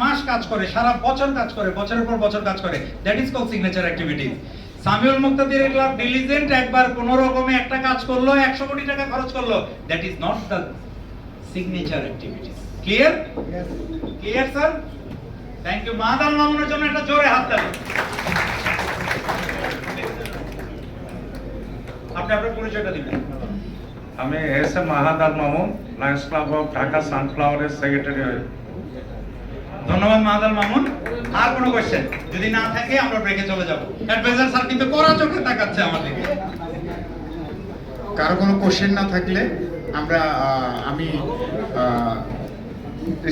মাস কাজ করে, সারা বছর কাজ করে, বছরের পর বছর কাজ করে, that is called signature activities. Samiul Muktadir club diligent একবার কোন রকমে একটা কাজ করলো, 100 কোটি টাকা খরচ করলো, that is not the signature activities. Clear? Clear sir? Thank you. মাদাল মামুনের জন্য একটা জোরে হাত দেন। আপনি আপনার পরিচয়টা দিবেন। আমি S M Mahad Al Mamun, Lions Club of Dhaka সানফ্লাওয়ারের সেক্রেটারি। ধন্যবাদ মাহাদ আল মামুন। আর কোনো কোশ্চেন যদি না থাকে আমরা ব্রেকে চলে যাব। অ্যাডভাইজার স্যার কিন্তু কড়া চোখে তাকাচ্ছে আমার দিকে। কারো কোনো কোশ্চেন না থাকলে আমি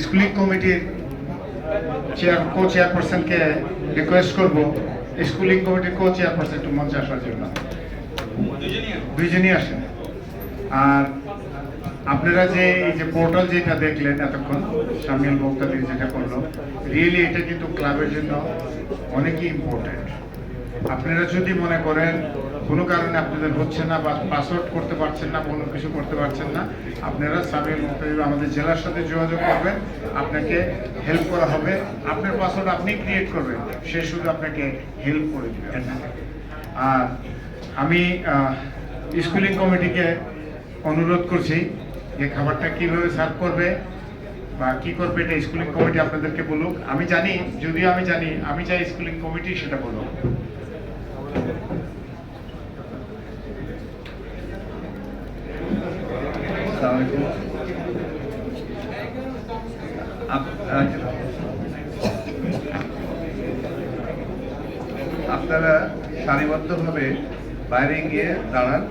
স্কুলিং কমিটির কো চেয়ারপারসনকে রিকোয়েস্ট করব, স্কুলিং কমিটির কো চেয়ারপারসন একটু মঞ্চে আসার জন্য। দুইজনই আসেন। আর আপনারা যে এই যে পোর্টাল যেটা দেখলেন এতক্ষণ সামিউল মুক্তাদির যেটা করলো, রিয়েলি এটা কিন্তু ক্লাবের জন্য অনেকই ইম্পর্টেন্ট। আপনারা যদি মনে করেন কোনো কারণে আপনাদের হচ্ছে না বা পাসওয়ার্ড করতে পারছেন না, কোনো কিছু করতে পারছেন না, আপনারা সামিউল মুক্তাদির আমাদের জেলার সাথে যোগাযোগ করবেন, আপনাকে হেল্প করা হবে। আপনার পাসওয়ার্ড আপনি ক্রিয়েট করবেন, সে শুধু আপনাকে হেল্প করে দেবেন। আর আমি স্কুলিং কমিটিকে অনুরোধ করছি যে খাবারটা কিভাবে সার্ভ করবে বা কি করবে এটা স্কুলিং কমিটি আপনাদেরকে বলুক। আমি জানি, যদিও আমি চাই স্কুলিং কমিটি সেটা বলুক। আপনারা সারিবদ্ধভাবে বাইরে গিয়ে দাঁড়ান।